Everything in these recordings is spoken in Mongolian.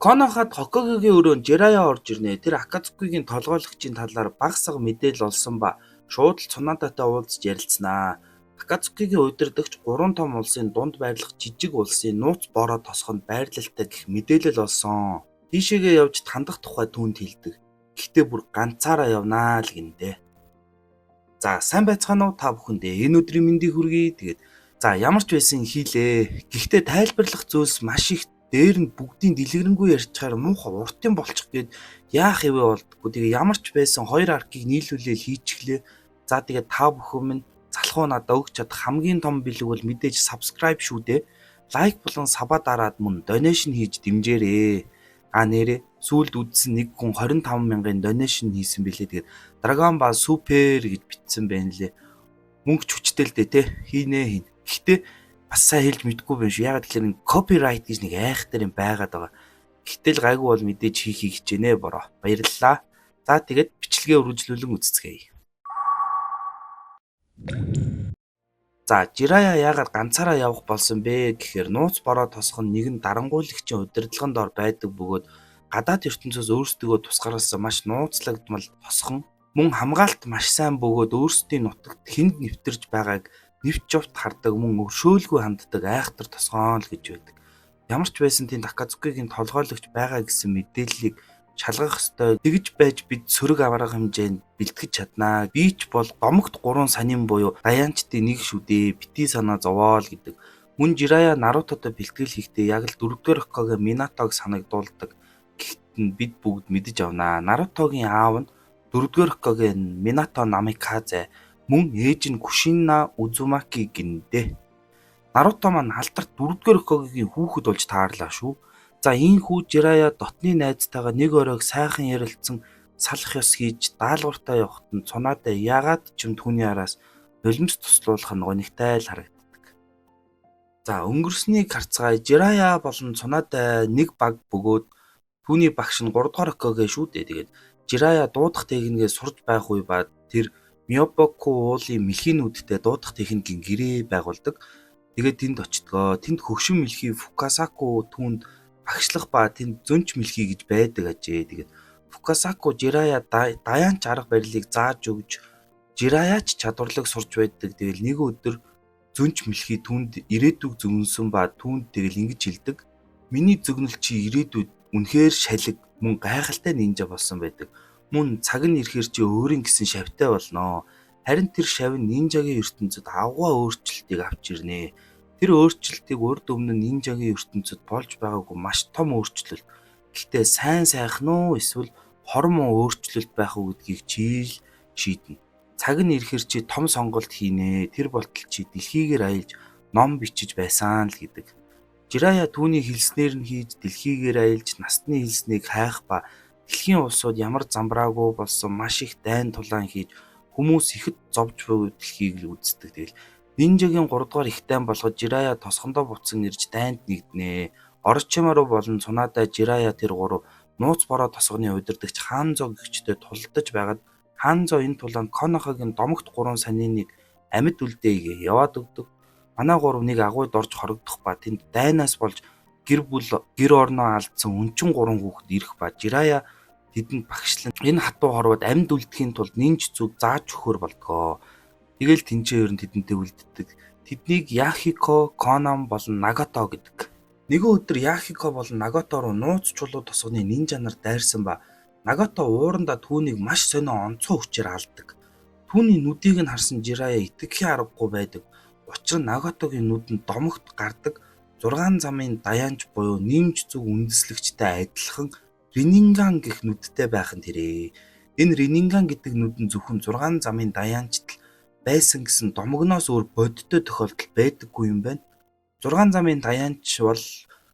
Конохад Хоккагийн өрөөнд Jiraiya орж ирнэ. Тэр Акацукигийн толгойлогчийн талаар бага сага мэдээлэл олсон ба шууд л Цунадатай уулзж ярилцсанаа. Акацукигийн удирдагч 3 том улсын дунд байрлах жижиг улсын нууц бороо тосгонд байрлалтай гэх мэдээлэл олсон. Тийшээгээ явж тандах тухай түүнд хэлдэг. Гэхдээ бүр ганцаараа явнаа л гиндэ. За сайн байцгаана уу та бүхэндээ. Энэ өдрийн мэндийг хүргэе. Тэгээд ямар ч байсан хийлээ. Гэхдээ тайлбарлах зүйлс маш их дээр нь бүгдийн дэлгэрэнгүй ярьчихаар муухай уртын болчих гээд яах вэ болдгоо. Тэгээ ямар ч байсан хоёр аркийг нийлүүлээл хийчихлээ. За тэгээд та бүхэн минь залхуу надад өгч чадах хамгийн том бэлэг бол мэдээж subscribe шүү дээ. Лайк болон сабаа дараад мөн donation хийж дэмжээрэй. Нэрээ сүүлд үдсэн нэг хүн 25 мянган donation хийсэн билээ. Тэгээд Dragon Ball Super гэж бичсэн байна лээ. Мөнгө ч хүчтэй л дээ те. Хийнэ. Гэхдээ бас сайн хэлж мэдгүй байна шүү. Ягаад гэхээр copyright гэж нэг айхтар юм байгаад байгаа. Гэтэл гайгүй бол мэдээж хийхийг хичээнэ бороо. Баярлалаа. За тэгээд бичлэгээ үргэлжлүүлэн үзцгээе. За Jiraiya яагаад ганцаараа явах болсон бэ гэхээр нууц бороо тосгон нэгэн дарангуйлагчийн удирдлагын дор байдаг бөгөөд гадаад ертөнцөөс өөрсдөө тусгаарласан маш нууцлагдмал тосгон мөн хамгаалалт маш сайн бөгөөд өөрсдийн нутагт хүнд нэвтэрж байгааг нэвч жовт хардаг мөн өршөөлгүй ханддаг айхтар тосгоон л гэж байдаг. Ямар ч байсан тийм Акацукигийн толгойлогч байгаа гэсэн мэдээллийг шалгах ёстой. Тэгж байж бид сөрөг аварга хэмжээнд бэлтгэж чаднаа. Би ч бол домогт 3 санийн буюу даянчдын нэг шүү дээ. Бити санаа зовоол гэдэг. Мөн Jiraiya Нарутодо бэлтгэл хийхдээ яг л 4-р Hokage Minatog санагдуулдаг. Гэхдээ бид бүгд мэдэж авнаа. Нарутогийн аав нь 4-р Hokage Minato Namikaze мөн ээж нь Kushina Uzumaki гиндэ. Наруто маань алдарт 4-р Hokageгийн хүүхэд болж таарлаа шүү. За энэ хүү Jiraiya дотны найзтайгаа нэг оройг сайхан ярилцсан салах ёс хийж даалгавартай явахад нь Цунадаа яагаад ч юм түүний араас нулимс туслуулах нь гонигтай л харагддаг. За өнгөрснийг харцгаая Jiraiya болон Цунадаа нэг баг бөгөөд түүний багш нь 3-р Hokage шүү дээ. Тэгээд Jiraiya дуудах техникээ сурж байх үе ба тэр Myoboku уулын мэлхийнүүдтэй дуудах техникийн гэрээ байгуулдаг. Тэгээд тэнд очдгоо. Тэнд хөгшин мэлхий Fukasaku түүнд багшлах ба тэнд зөнч мэлхий гэж байдаг ажээ. Тэгээд Fukasaku Jiraiya даянч арга барилыг зааж өгж Jiraiya ч чадварлаг сурч байдаг. Тэгэл нэг өдөр зөнч мэлхий түүнд ирээдүг зөвнсөн ба түүнд тэгэл ингэж хэлдэг. Миний зөгнөл чи ирээдүйд үнэхээр шалиг мөн гайхалтай нинжа болсон байдаг. Мөн цаг нь ирэхээр чи өөрийн гэсэн шавьтай болноо. Харин тэр шавь нь нинжагийн ертөнцид авгаа өөрчлөлтийг авч ирнэ. Тэр өөрчлөлтийг урд өмнө нинжагийн ертөнцид болж байгаагүй маш том өөрчлөлт. Гэхдээ сайн сайхан уу эсвэл хормон өөрчлөлт байх уу гэдгийг чи л шийднэ. Цаг нь ирэхээр чи том сонголт хийнэ. Тэр болтол чи дэлхийгээр аялж ном бичиж байсан л гэдэг. Jiraiya түүний хэлснээр нь хийж дэлхийгээр аялж насны хэлснийг хайх ба дэлхийн улсууд ямар замбраагүй болсон маш их дайн тулаан хийж хүмүүс ихэд зовж буй дэлхийг л үздэг. Тэгэл нинжагийн 3-р их дайн болгож Jiraiya тосгондоо буцсан ирж дайнд нэгднэ. Orochimaru болон Цунадаа Jiraiya тэр 3 нууц бороо тосгоны удирдагч Hanzo гэгчтэй тулдаж байгаад Hanzo энэ тулаанд Konoha-гийн домогт 3 санийн нэг амьд үлдээгээ яваад өгдөг. Манай 3 нэг агуйд орж хорогдох ба тэнд дайнаас болж гэр орноо алдсан өнчин 3 хүүхэд ирэх ба Jiraiya тэдэнд багшлан энэ хатуу хорвоод амьд үлдэхийн тулд нинж зүг зааж өгөхөр болдгоо. Тэгэл тэнцээ ер нь тэдэнтэй үлддэг. Тэднийг Yahiko, Konan болон Nagato гэдэг. Нэгэн өдөр Yahiko болон Nagato руу нууц чулуу тосгоны нинжа нар дайрсан ба Nagato уурандаа түүнийг маш сонио онцгой хүчээр алдаг. Түүний нүдийг нь харсан Jiraiya итгэхийн аргагүй байдаг. Учир нь Nagatoгийн нүдэнд домогт гардаг 6 замын даянч буюу нэмж зүг үндэслэгчтэй адилхан Rinnegan гэх нүдтэй байх нь тэрээ. Энэ Rinnegan гэдэг нүд нь зөвхөн 6 замын даянчт байсан гэсэн домогноос өөр бодиттой тохиолдол байдаггүй юм байна. 6 замын даянч бол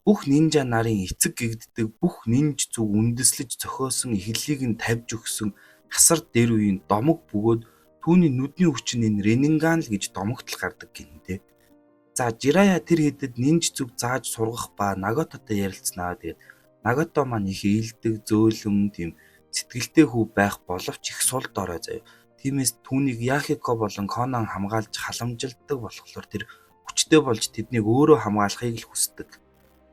бүх нинжа нарын эцэг гэгддэг бүх нинж зүг үндэслэж зохиосон эхлэлийг нь тавьж өгсөн хасар дэр үеийн домог бөгөөд түүний нүдний хүч нь энэ Rinnegan л гэж домогтол гардаг гинэ. За Jiraiya тэр хэдэд нинж зүг зааж сургах ба Nagatoтой ярилцсанаа. Тэгээд Nagato маань их ээлдэг зөөлөн тийм сэтгэлтэй хүү байх боловч их сул дорой заяа. Тиймээс түүнийг Yahiko болон Konan хамгаалж халамжилдаг болохоор тэр хүчтэй болж тэднийг өөрөө хамгаалахыг л хүсдэг.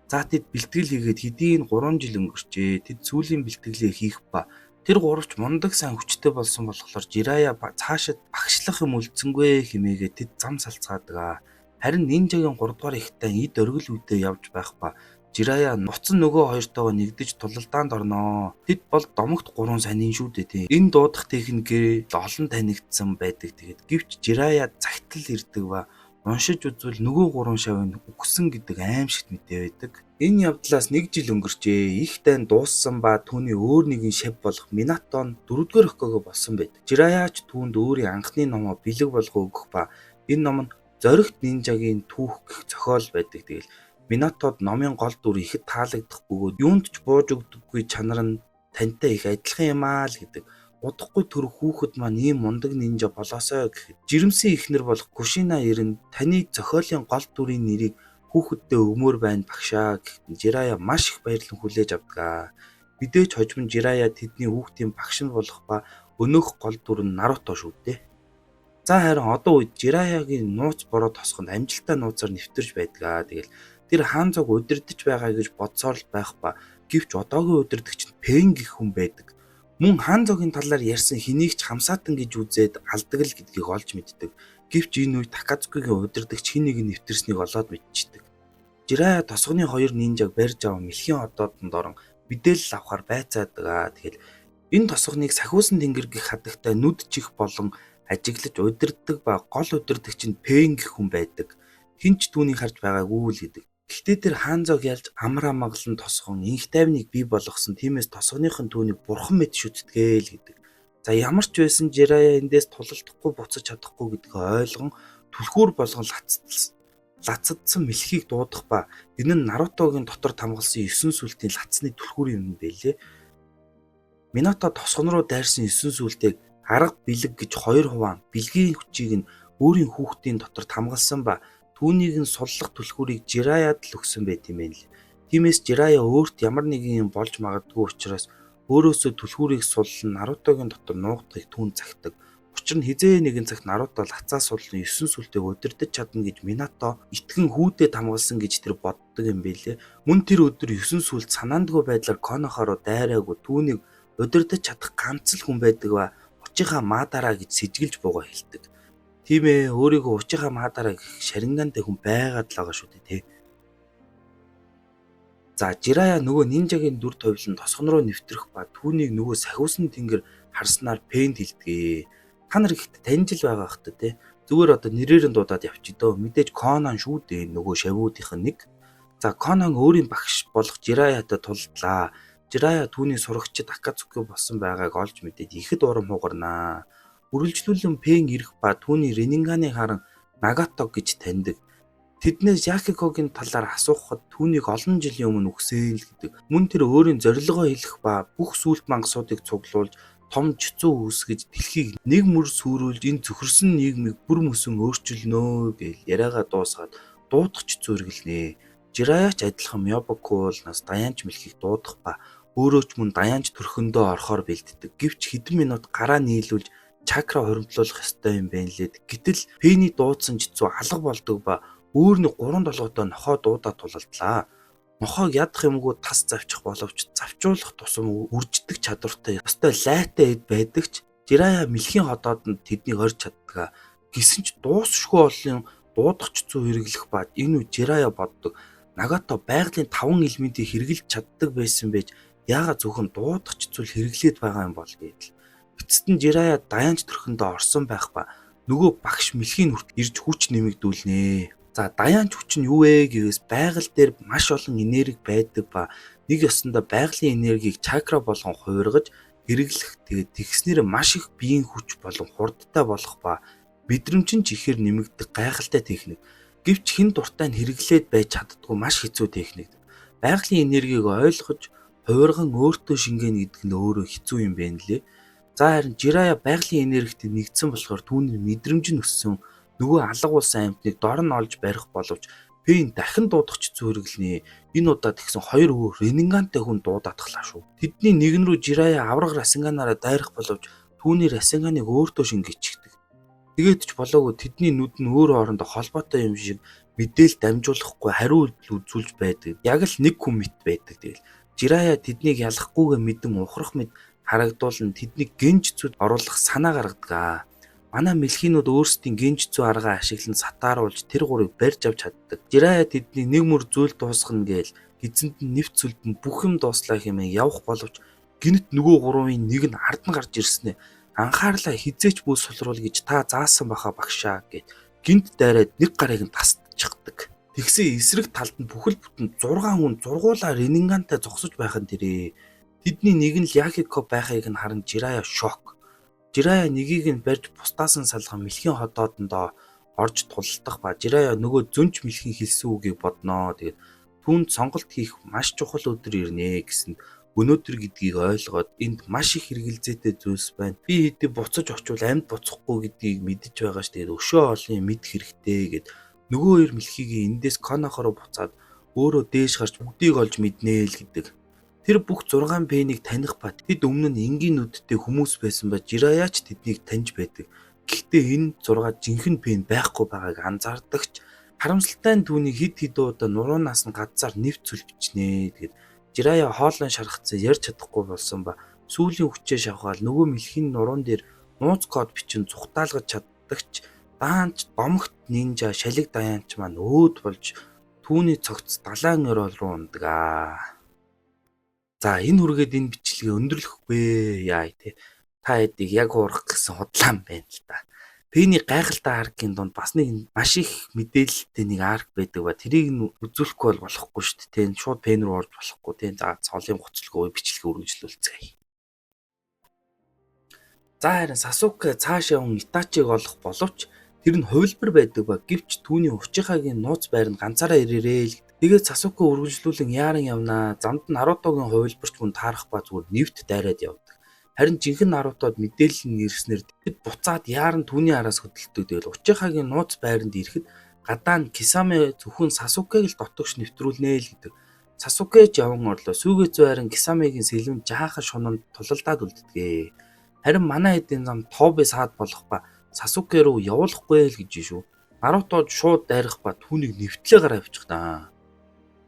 За тэд бэлтгэл хийгээд хэдийн 3 жил өнгөрчээ. Тэд сүүлийн бэлтгэлээ хийх ба тэр гуравч мундаг сайн хүчтэй болсон болохоор Жирая цаашид багшлах юм үлдсэнгүй хэмээгээ тэд зам салцгаадаг. Харин нинжагийн 3 дугаар ихтэй эд оргил үедээ явж байх ба Жирая нуцсан нөгөө хоёртойгоо нэгдэж тулалдаанд орноо. Тэд бол домогт 3 санийн шүү дээ тий. Энэ дуудах техникээр олон танигдсан байдаг. Тэгээд гэвч Жирая цагтл ирдэг ба уншиж үзвэл нөгөө 3 шавын үгсэн гэдэг аимшигт мэдээ байдаг. Энэ явдлаас 1 жил өнгөрчээ. Их тань дууссан ба түүний өөр нэгэн шав болох Минато 4-р Хоккаге болсон байдаг. Жираяч түүнд өөрийн анхны номоо бэлэг болгоо өгөх ба энэ ном нь зоригт нинжагийн түүх гэх зохиол байдаг. Тэгэл Минатод номын гол дүр ихэд таалагдах бөгөөд юунд ч бууж өгдөггүй чанар нь тантай их адилхан юм аа л гэдэг. Удахгүй төр хүүхэд маань ийм мундаг нинжа болоосой гэхэд жирэмсэн ихнэр болох Кушина ирэн таны зохиолын гол дүрийн нэрийг хүүхэддээ өгмөр байна багшаа гэхэд Жирая маш их баярлан хүлээж авдаг. Мэдээж хожим Жирая тэдний хүүхдийн багш нь болох ба өнөөх гол дүр нь Наруто шүү дээ. За харин одоо үед Жираягийн нууц бороо тосгонд амжилттай нууцаар нэвтэрч байдаг. Тэгэл тэр хаанцог удирдах байгаа гэж бодсоор л байх ба гэвч одоогийн удирдагч нь Пен гэх хүн байдаг. Мөн хаанцогийн талаар ярьсан хэнийг ч хамсаатан гэж үзээд алдаг л гэдгийг олж мэддэг. Гэвч энэ үед Такацукигийн удирдагч хин нэг нэвтэрснийг олоод мэдчихдэг. Жирая тосгоны 2 нинжаг барьж аван мэлхийн одоодонд орон мэдээлэл авахар байцаадаг. Тэгэл энэ тосгоныг сахиусан тэнгэр гэх хадагтай нүд чих болон ажиглаж удирддаг ба гол удирдагч нь Пен гэх хүн байдаг. Хинч түүнийг харж байгаагүй л гэдэг. Гэхдээ тэр хаанзог ялж амар амгалан тосгон инх тайвныг бий болгосон. Тиймээс тосгоныхын түүнийг бурхан мэт шүтдэг л гэдэг. За ямар ч байсан Жирая эндээс тулалдахгүй буцаж чадахгүй гэдгийг ойлгон түлхүүр болгон лацадсан мэлхийг дуудах ба энэ нь Нарутогийн дотор тамгалсан 9 сүлтийн лацны түлхүүр юм байлээ. Минато тосгон руу дайрсан 9 сүлтийг арга бэлэг гэж 2 хуваан бэлгийн хүчийг нь өөрийн хүүхдийн дотор тамгалсан ба түүнийг нь суллах түлхүүрийг Жираяд л өгсөн байт юм байна л. Тиймээс Жирая өөрт ямар нэгэн юм болж магадгүй учраас өөрөөсөө түлхүүрийг суллан Нарутогийн дотор нуугдахыг түүнд загтаг. Учир нь хизээ нэгэн цагт Наруто лацаа суллан 9 сүлтийг удирдах чадна гэж Минато итгэн хүүдээ тамгалсан гэж тэр боддог юм байлээ. Мөн тэр өдөр 9 сүлт санаандгүй байдлаар Конохоо руу дайраагүй түүнийг удирдах чадах ганц л хүн байдаг ба Учиха Мадараа гэж сэжгэлж буугаа хэлдэг. Тийм ээ, өөрийгөө Учиха Мадараа гэх шарингантай хүн байгаад л байгаа шүү дээ. За Жирая нөгөө нинжагийн дүр товлон тосгон руу нэвтрэх ба түүнийг нөгөө сахиусан тэнгэр харснаар Пент хэлдэг. Та нар ихтэй таньжил байгаа хта те. Зүгээр одоо нэрээр нь дуудаад явчих дөө. Мэдээж Конан шүү дээ нөгөө шавуудынх нь нэг. За Конан өөрийн багш болох Жираятай тулдлаа. Жирая түүний сурагчид Акацуки болсон байгааг олж мэдээд ихэд урам хугарнаа. Үргэлжлүүлэн Пен ирэх ба түүний Ренинганы харан Нагато гэж таньдаг. Тэднээс Якикогийн талаар асуухад түүнийг олон жилийн өмнө үхсэн л гэдэг. Мөн тэр өөрийн зорилгоо хэлэх ба бүх сүлт мангасуудыг цуглуулж том жицүү үүсгэж дэлхийг нэг мөр сүрүүлж энэ зөвхөрсөн нийгмийг бүр мөсөн өөрчилнө гэж яриагаа дуусгаад дуудах жицүү эргэлнэ. Жираяч адилхан Мёбакуулнаас Даянч мэлхийг дуудах ба өөрөө ч мөн Даянч төрхөндөө орохоор бэлддэг. Гэвч хэдэн минут гараа нийлүүлж чакра хуримтлуулах ёстой юм байна лээд. Гэтэл Пений дуудсан жицүү алга болдог ба өөр нэг 3 толгойтой нохоо дуудаад тулалдлаа. Нохоог ядах юмгүй тас завчих боловч завчуулах тусам үрждэг чадвартай ёстой лайтай эд байдаг ч Жирая мэлхийн ходоодонд тэднийг орж чаддаг. Гисэн ч дуусшгүй олон дуудах жицүү хэрэглэх ба энэ үе Жирая боддог. Нагато байгалийн 5 элементийг хэрэглэж чаддаг байсан байж яагаад зөвхөн дуудах жицүү хэрэглээд байгаа юм бол гэдэл. Эцэст нь Жирая Даянч төрхөндөө орсон байх ба нөгөө багш мэлхийн хүрт ирж хүч нэмэгдүүлнэ. За Даянч хүч нь юу вэ гэвээс байгаль дээр маш олон энерги байдаг ба нэг ёсондоо байгалийн энергийг чакра болгон хувиргаж хэрэглэх. Тэгээд тэгснээр маш их биеийн хүч болон хурдтай болох ба мэдрэмж нь ч ихээр нэмэгдэх гайхалтай техник. Гэвч хэн дуртай нь хэрэглээд байж чаддгүй маш хэцүү техник. Байгалийн энергийг ойлгож хувирган өөртөө шингэнэ гэдэг нь өөрөө хэцүү юм байна лээ. За харин Жирая байгалийн энергитэй нэгдсэн болохоор түүний мэдрэмж нь өссөн. Нөгөө алга болсон амьтныг дор нь олж барих боловч Пен дахин дуудах жицүү хэрэглэнэ. Энэ удаад тэгсэн 2 өөр Ренингантай хүн дуудаатглаа шүү. Тэдний нэгэн рүү Жирая авраг Расенганаараа дайрах боловч түүний Расенганыг өөртөө шингээчихдэг. Тэгээд ч болоогүй тэдний нүд нь өөр хоорондоо холбоотой юм шиг мэдээлэл дамжуулахгүй хариу үйлдэл үзүүлж байдаг. Яг л нэг хүн мэт байдаг. Тэгэл Жирая тэднийг ялахгүйгээ мэдэн ухрах мэд харагдуулна тэднийг гинж зүд оруулах санаа гаргадаг. Манай мэлхийнүүд өөрсдийн гинж зүй аргаа ашиглан сатааруулж тэр гурыг барьж авч чаддаг. Жирая тэдний нэг мөр зүйл дуусгана гээл эзэнд нь нэвт сүлдэн бүх юм дууслаа хэмээн явах боловч гинт нөгөө гурвын нэг нь ард нь гарч ирснэ. Анхаарлаа хизээч бүү сулруул гэж та заасан баха багшаа гэд гинт дайраад нэг гарыг нь тасчихдаг. Тэгсэн эсрэг талд нь бүхэл бүтэн 6 хүн зургуулаар Ренингантай зогсож байх нь тэрэ. Тэдний нэг нь Яхико байхыг нь харан Жирая шок. Жирая нэгийг нь барьж бусдаас нь салган мэлхийн ходоодондоо орж тулдах ба Жирая нөгөө зөнч мэлхийн хэлсэн үгийг бодноо. Тэгээд түүнд сонголт хийх маш чухал өдөр ирнэ гэсэн өнөөдөр гэдгийг ойлгоод энд маш их хэрэгэлзээтэй зүйлс байна. Би хэдий буцаж очивол амьд буцахгүй гэдгийг мэдэж байгаа ш. Тэгээд өшөө олон мэдэх хэрэгтэй гэд нөгөө хоёр мэлхийгээ эндээс Конохороо буцаад өөрөө дээш гарч бүгдийг олж мэднэ л гэдэг. Тэр бүх 6 пэнийг таних ба тэд өмнө нь энгийн нүдтэй хүмүүс байсан ба Жираяч тэднийг таньж байдаг. Гэхдээ энэ 6 жинхэнэ пэн байхгүй байгааг анзаардагч харамсалтай нь түүнийг хэд удаа нуруунаас нь гадсаар нэвт сүлбичнэ. Тэгээд Жирая хоолой шаргацсан ярьж чадахгүй болсон ба сүүлийн хүчээ шавхаал нөгөө мэлхийн нуруунд дээр нууц код бичин зүхтаалгаж чаддагч даанч домогт нинжа шалиг даянч маань өөд болж түүний цогц далайн орол руу ундаг. За энэ хүргээд энэ бичлэгээ өндөрлөхгүй яа тий. Та хэдийг яг уурах гэсэн худлаан байна л да. Пэний гайхалтай аркийн донд бас нэг маш их мэдээлэлтэй нэг арк байдаг ба тэрийг нь үзүүлэхгүй болохгүй шүү дээ. Шууд пэн рүү орж болохгүй тий. За цолын гоцлогоо бичлэгээ үргэлжлүүлцгээе. За харин Сасуке цаашаа хүн Итачиг олох боловч тэр нь хувилбар байдаг ба гэвч түүний Учихагийн нууц байр нь ганцаараа ирээрээ л. Тэгээд Сасуке үргэлжлүүлэн яаран явнаа. Замд нь Нарутогийн хувилбарч хүн таарах ба зүгээр нэвт дайраад явдаг. Харин жинхэнэ Нарутод мэдээлэл нь ирснээр тэд буцаад яаран түүний араас хөдөлдөг. Тэгэл Учихагийн нууц байранд ирэхэд гадаа нь Кисаме зөвхөн Сасукег л дотогш нэвтрүүлнэ л гэдэг. Сасуке ч яван орлоо. Сүүгээц байран Кисамегийн сэлэм жаахан шунанд тулалдаад үлддэгэ. Харин манай эдийн зам Тоби саад болох ба Сасуке руу явуулахгүй л гэж шүү. Нарутод шууд дайрах ба түүнийг нэвтлээ гараа авчих даа.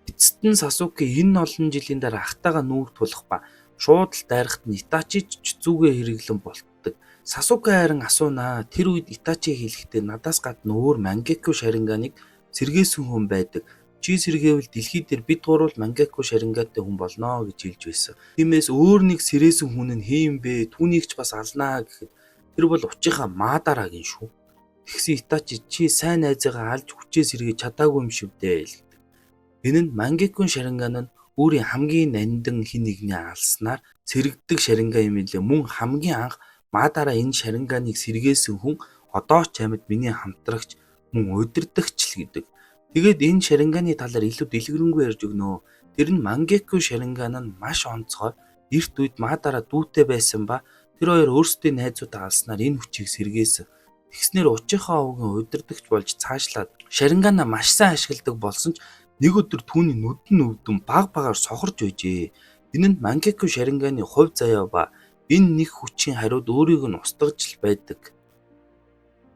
Эцэст нь Сасуке энэ олон жилийн дараа ахтайгаа нүүр тулах ба шууд л дайрахт нь Итачи ч зүгээ хэрэглэн болтдог. Сасуке харин асуунаа. Тэр үед Итачи хэлэхдээ надаас гадна өөр Мангеку Шаринганыг сэргээсэн хүн байдаг. Чи сэргээвэл дэлхий дээр бид гурвал Мангеку Шарингатай хүн болноо гэж хэлж байсан. Тиймээс өөр нэг сэрээсэн хүн нь хэм бэ? Түүнийг ч бас алнаа гэхэд тэр бол Учиха Мадарагийн шүү. Тэгсэн Итачи чи сайн найзаагаа алж хүчээ сэргээж чадаагүй юм шиг дээ. Энэ нь Мангеку Шаринган нь өөрийн хамгийн нандин хин нэгний алснаар сэрэгдэг шаринган юм лээ. Мөн хамгийн анх Мадара энэ шаринганыг сэргээсэн хүн одоо ч амьд миний хамтрагч мөн удирдагч л гэдэг. Тэгээд энэ шаринганы талаар илүү дэлгэрэнгүй ярьж өгнө. Тэр нь Мангеку шаринган нь маш онцгой. Эрт үед Мадара дүүтэй байсан ба тэр хоёр өөрсдийн найзуудаа алснаар энэ хүчийг сэргээсэн. Тэгснээр Учихаа өвгөн удирдагч болж цаашлаад шаринганаа маш сайн ашигладаг болсон ч нэг өдөр түүний нүдэн өвдөн баг багаар сохорж байжээ. Энэ нь Мангеку шаринганы хувь заяа ба энэ нэг хүчийн хариуд өөрийг нь устгаж л байдаг.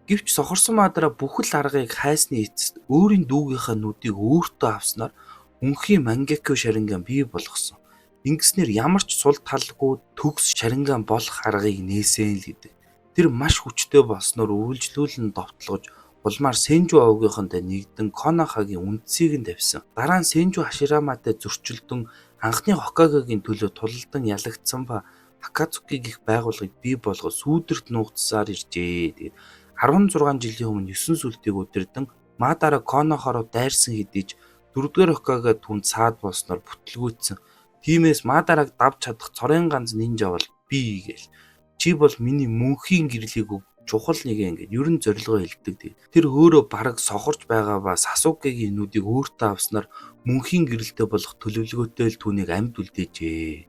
Гэвч сохорсон Мадара бүхэл аргыг хайсны эцэст өөрийн дүүгийнхаа нүдийг өөртөө авснаар үнхийн Мангеку шаринган бий болгосон. Ингэснээр ямар ч сул талгүй төгс шаринган болох аргыг нээсэн л гэдэг. Тэр маш хүчтэй болсноор үргэлжлүүлэн довтлогож улмаар Сенжу овгийнхонтой нэгдэн Конохагийн үндсийг нь тавьсан. Дараа нь Сенжу Хашираматай зөрчилдөн анхны Хокагегийн төлөө тулалдан ялагдсан ба Акацуки гэх байгууллагыг бий болгож сүүдэрт нуугдсаар иржээ. Тэгээд 16 жилийн өмнө 9 сүлтийг удирдан Мадара Конохороо дайрсан хэдий ч 4-р Хокаге түнд саад болсноор бүтлгүүцсэн. Тиймээс Мадараг давж чадах цорын ганц нинжа бол би гээл. Чи бол миний мөнхийн гэрлийг чухал нэг ингээд ерөн зорилгоо хэлдэг. Тэр өөрөө бараг сохорч байгаа ба Сасукегийн нүдийг өөртөө авснаар мөнхийн гэрэлтэй болох төлөвлөгөөтэй л түүнийг амьд үлдээжээ.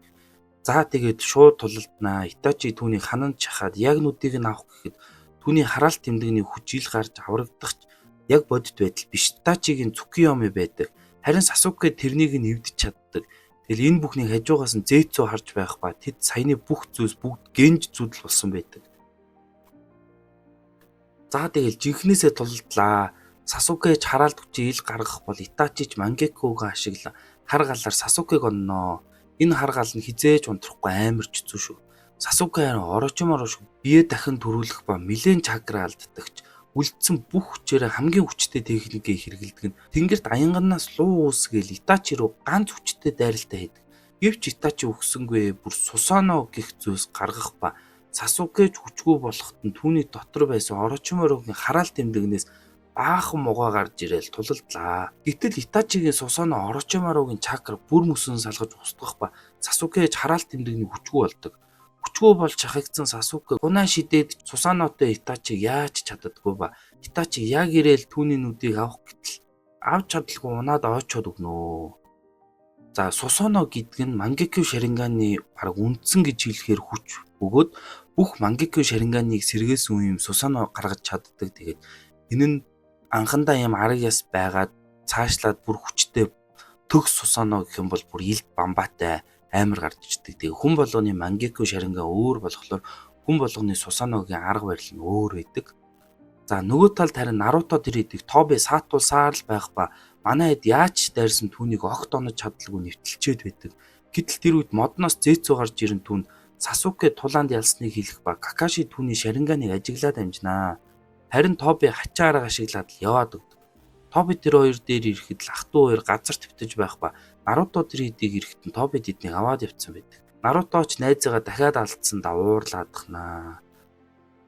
За тэгээд шууд тулалднаа. Итачи түүнийг хананд чахаад яг нүдийг нь авах гэхэд түүний хараалт тэмдэгний хүч ил гарч аврагдах яг бодит байдал биш. Итачигийн Цукиyomi байдаг. Харин Сасуке тэрнийг нь эвдэж чаддаг. Тэгэл энэ бүхнийг хажуугаас нь Зэцүү харж байх ба тэд саяны бүх зүйлс бүгд гэнж зүдл болсон байдаг. За тэгэл жинхнээсээ тулалдлаа. Сасукеж хараалт хүчийг ил гаргах бол Итачич Мангекюгийн ашиглан хар галаар Сасукег онноо. Энэ хар гал нь хизээж унтрахгүй амар ч хэцүү шүү. Сасуке харин Орочимоор шиг бие дахин төрүүлэх ба нэлээд чакра алддагч үлдсэн бүх хүчээр хамгийн хүчтэй техникийг хэрэглэдэг нь тэнгэрт аянганаас луу үсгээл Итачи руу ганц хүчтэй дайралтай хийдэг. Гэвч Итачи өгсөнгүй бүр Сусано гэх зүйлс гаргах ба Сасукеж хүчгүй болоход нь түүний дотор байсан Орочимоогийн хараалт тэмдэгнээс баахан мугаа гарч ирээл тулалдлаа. Гэтэл Итачигийн Сусано Орочимоогийн чакра бүр мөсөн салгаж устгах ба Сасукеж хараалт тэмдэгний хүчгүй болдог. Хүчгүй болж шахагдсан Сасуке гунаа шидээд Сусанотой Итачиг яаж чаддаггүй ба Итачи яг ирээл түүний нүдийг авах гэтэл авч чадалгүй унаад ойчоод өгнө. За Сусано гэдэг нь Мангекю Шаринганы баг үндсэн гэж хэлэхээр хүч бөгөөд бүх Мангекю Шаринганыг сэргээсэн юм Сусано гаргаж чаддаг. Тэгээд энэ нь анхандаа юм арга яс байгаад цаашлаад бүр хүчтэй төгс Сусано гэх юм бол бүр илд бамбаатай амар гарч ирдэг. Тэгээ хүн болгоны Мангекю Шаринга өөр болохоор хүн болгоны Сусаногийн арга барил нь өөр байдаг. За нөгөө талд харин Наруто тэр хэдийг Тоби саатуулсаар л байх ба манай хэд яаж дайрсан түүнийг огт онож чадалгүй нэвтэлчээд байдаг. Гэтэл тэр үед модноос зээцүү гарч ирэн түүнд Сасуке тулаанд ялсныг хэлэх ба Какаши түүний Шаринганыг ажиглаад амжинаа. Харин Тоби хачаа арга ашиглаад яваад өгдөг. Тоби тэр хоёр дээр ирэхэд л ах トゥ хоёр газар твтэж байх ба Наруто тэр хэдийг ирэхэд нь Тоби тэднийг аваад явцсан байдаг. Наруто ч найзаагаа дахиад алдсан да уурлаадахнаа.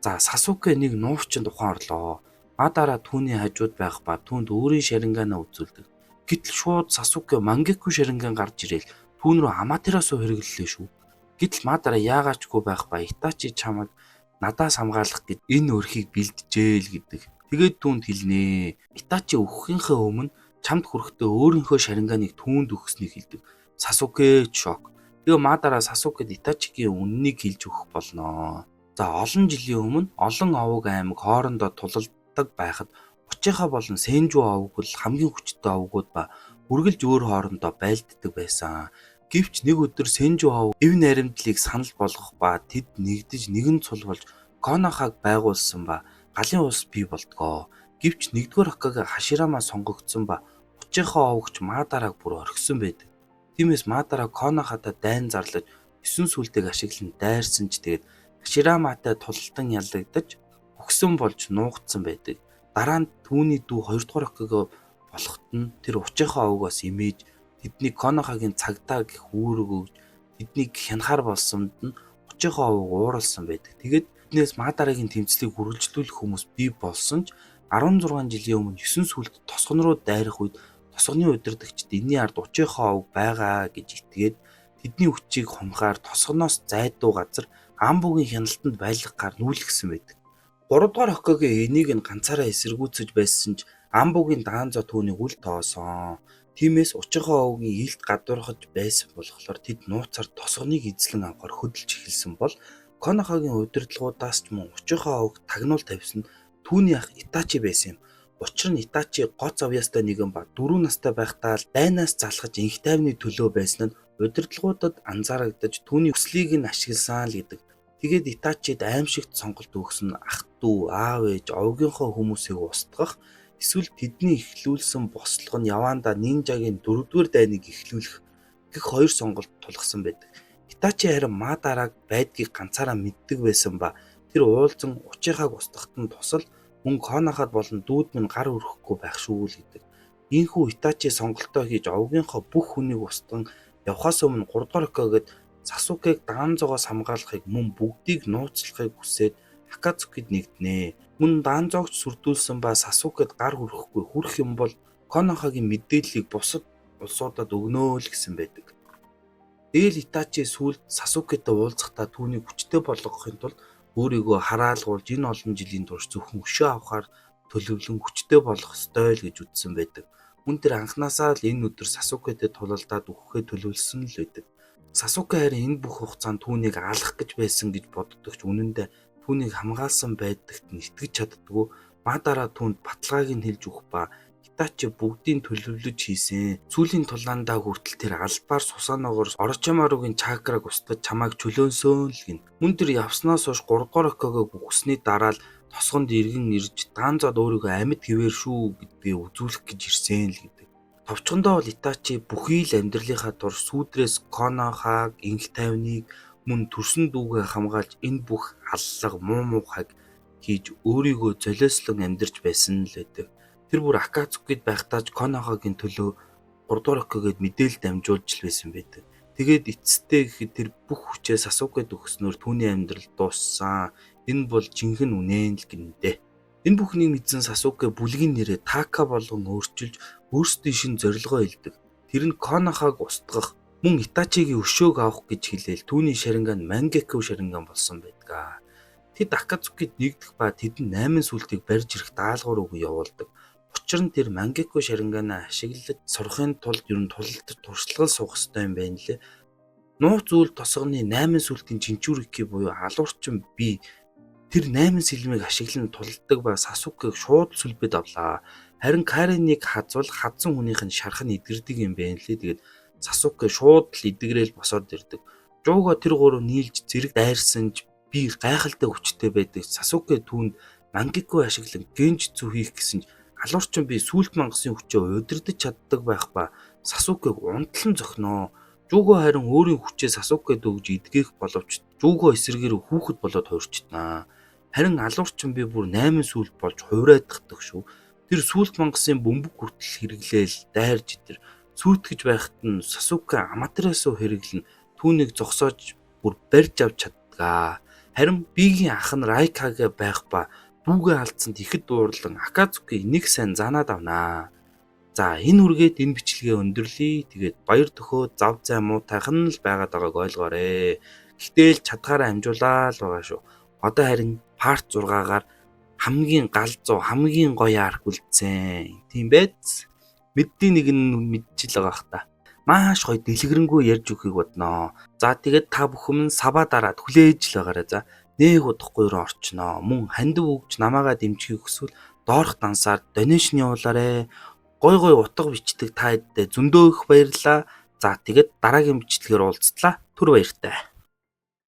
За Сасуке нэг нуувчин тухайн орлоо. Мадара түүний хажууд байх ба түүнд өөрийн Шаринганаа үзүүлдэг. Гэтэл шууд Сасуке Мангекю Шаринган гарч ирээл түүн рүү Аматерасу хэрэглэлээ шүү. Гэтэл Мадара яагаачгүй байх ба Итачи чамайг надаас хамгаалах гэд энэ өрхийг бэлджээл гэдэг. Тэгээд түүнд хэлнэ. Итачи өгөхийнхээ өмнө чамд хүрэхдээ өөрийнхөө Шаринганыг түүнд өгснийг хэлдэг. Сасуке шок. Тэгээ Мадара Сасукед Итачигийн үннийг хэлж өгөх болноо. За олон жилийн өмнө олон овог аймаг хоорондоо тулалддаг байхад Учийнхаа болон Сенжу овог бол хамгийн хүчтэй овгууд ба үргэлж өөр хоорондоо байлддаг байсан. Гэвч нэг өдөр Сенжу овог эв наримтлыг санал болгох ба тэд нэгдэж нэгэн цул болж Конохаг байгуулсан ба галын улс бий болдгоо. Гэвч нэгдүгээр Хокаге Хаширама сонгогдсон ба Учийнхаа овогч Мадараг бүр орхисон байдаг. Тиймээс Мадара Конохада дайн зарлаж 9 сүлдийг ашиглан дайрсан ч тэгээд Хашираматай тулалдан ялагдаж өгсөн болж нуугдсан байдаг. Дараа нь түүний дүү 2 дугаар Хокаге болоход нь тэр Учийнхаа овогоос имэж тэдний Конохагийн цагдаа гэх үүрэг өгж тэднийг хянахаар болсонд нь Учийнхаа овог ууралсан байдаг. Тэгээд биднээс Мадарагийн тэмцлийг үргэлжлүүлэх хүмүүс бий болсон ч 16 жилийн өмнө 9 сүлд тосгон руу дайрах үед тосгоны удирдагчид энэний ард Учийнхаа овог байгаа гэж итгээд тэдний хүчийг хумхаар тосгоноос зайдуу газар Амбугийн хяналтанд байлгахаар нүүлгсэн байдаг. 3 дугаар Хокаге энийг нь ганцаараа эсэргүүцэж байсан ч Амбугийн Даанзо түүнийг үл тоосон. Тиймээс Учийнхаа овгийн илт гадуурхаж байсан болохоор тэд нууцаар тосгоныг эзлэн авахар хөдөлж эхэлсэн бол Конохагийн удирдлагуудаас ч мөн Учийнхаа овог тагнуул тавьсан түүний ах Итачи байсан юм. Учир нь Итачи гоц авьяастай нэгэн ба 4 настай байхдаа л дайнаас залхаж инх тайвны төлөө байсан нь удирдлагуудад анзаарагдаж түүний хүслийг нь ашигласан л гэдэг. Тэгээд Итачид аимшигт сонголт өгсөн ах トゥ аав ээж овгийнхоо хүмүүсийг устгах эсвэл тэдний эхлүүлсэн бослого нь Яванда нинжагийн 4-р дайныг эхлүүлэх гэх хоёр сонголт тулгсан байдаг. Итачи харин Мадараг байдгийг ганцаараа мэддэг байсан ба тэр уулзан Учихааг устгахад нь тусал мөн Конохад болон дүүд минь гар өрөхгүй байх шүү л гэдэг. Ийхүү Итачи сонголтоо хийж овгийнхоо бүх хүнийг устган явхаас өмнө 3 дугаар Хокагед Сасукег Даанзогоос хамгаалахыг мөн бүгдийг нууцлахыг хүсээд Акацукид нэгднэ. Мөн Даанзогч сүрдүүлсэн ба Сасукед гар хүрэхгүй хүрэх юм бол Конохагийн мэдээллийг бусад улсуудад өгнөө л гэсэн байдаг. Дээл Итачи сүүлд Сасукетэй уулзахдаа түүнийг хүчтэй болгохын тулд өөрийгөө хараалгуулж энэ олон жилийн турш зөвхөн өшөө авахар төлөвлөн хүчтэй болох ёстой л гэж үзсэн байдаг. Мөн тэр анхнаасаа л энэ өдөр Сасукетэй тулалдаад өгөхөө төлөвлөсөн л байдаг. Сасуке харин энэ бүх хугацаанд түүнийг алах гэж байсан гэж боддог ч үнэн дээр түүнийг хамгаалсан байдагт нь итгэж чаддгүй. Мадара түүнд баталгааг нь хэлж өгөх ба Итачи бүгдийг төлөвлөж хийсэн. Сүүлийн тулаандаа хүртэл тэр албаар Сусаногоор Орочимоогийн чакраг устгаж чамайг чөлөөнсөн л гин. Мөн тэр явснаас хойш 3 дугаар Хокаге үхсний дараа л тосгонд иргэн ирж даанзаад өөрийгөө амьд хэвээр шүү гэдгээ үзүүлэх гэж ирсэн л гэдэг. Товчхондоо бол Итачи бүхий л амьдралынхаа турш сүүдрээс Конохаг, инх тайвныг мөн төрсөн дүүгээ хамгаалж энэ бүх аллага муу муухайг хийж өөрийгөө золиослон амьдарч байсан л байдаг. Тэр бүр Акацукид байхдаа ч Конохагийн төлөө 3 дугаар Окугээд мэдээлэл дамжуулж л байсан байдаг. Тэгээд эцэстээ гэхэд тэр бүх хүчээ Сасукед өгснөөр түүний амьдрал дууссан. Энэ бол жинхэнэ үнэн л гинэ. Энэ бүхнийг мэдсэн Сасуке бүлгийн нэрээ Така болгон өөрчилж өөрсдийн шин зорилгоо илдэг. Тэр нь Конохаг устгах, мөн Итачигийн өшөөг авах гэж хэлээл түүний шаринган Мангеку шаринган болсон байдаг. Тэд Акацукид нэгдэх ба тэдэн 8 сүлтийг барьж ирэх даалгавар өгөө явуулдаг. Учир нь тэр Мангеку шаринганаа ашиглаж сурахын тулд ер нь тулалдаж туршлагал суух ёстой юм байна лээ. Нууц үйл тосгоны 8 сүлтийн Чинчүрики буюу алуурчин би тэр 8 сэлмийг ашиглан тулалддаг ба Сасукег шууд сүлбэд авлаа. Харин Кареныг хазвал хадсан хүнийх нь шарх нь идэрдэг юм байна лээ. Тэгээд Сасуке шууд л идэгрээл босоод ирдэг. Жууга тэр гурав нийлж зэрэг дайрсан ч би гайхалтай хүчтэй байдаг. Сасуке түүнд Мангеку ашиглан генжицүү хийх гэсэн ч алуурчин би сүлт мангасын хүчээ удирдах чаддаг байх ба Сасукег унтлан зохиноо. Жууга харин өөрийн хүчээ Сасукед өгж эдгэх боловч Жууга эсрэгээр хүүхэд болоод хуурчтнаа. Харин алуурчин би бүр 8 сүлт болж хуурайдах шүү. Тэр сүлт мангасын бөмбөг хүртэл хэрэглээл дайрж итэр сүйтгэж байхад нь Сасуке Аматерасу хэрэглэн түүнийг зогсоож бүр барьж авч чаддгаа. Харин бигийн ах нь Райкаге байх ба дүүгээ алдсанд ихэд дуурлан Акацуки энийг сайн занаад авнаа. За энэ үргээд энэ бичлэгээ өндөрлөе. Тэгээд баяр төхөө зав зай муутайхан л байгаад байгааг ойлгоорой. Гэтэл чадхаараа амжуулаа л байгаа шүү. Одоо харин part 6-гаар хамгийн галзуу, хамгийн гоё арк үлдсэн. Тийм байц. Мэддийн нэг нь мэдчихэл байгаа хта. Маш гоё дэлгэрэнгүй ярьж өгөхийг бодноо. За тэгээд та бүхэн саваа дараад хүлээж л байгаарай. За нэг удахгүй руу орчноо. Мөн хандив өгч намаагаа дэмжихийг хүсвэл доорх дансаар донешн явуулаарай. Гой гой утга бичдэг та хэдтэй зөндөө их баярлаа. За тэгээд дараагийн бичлэгээр уулзтлаа. Түр баяртай.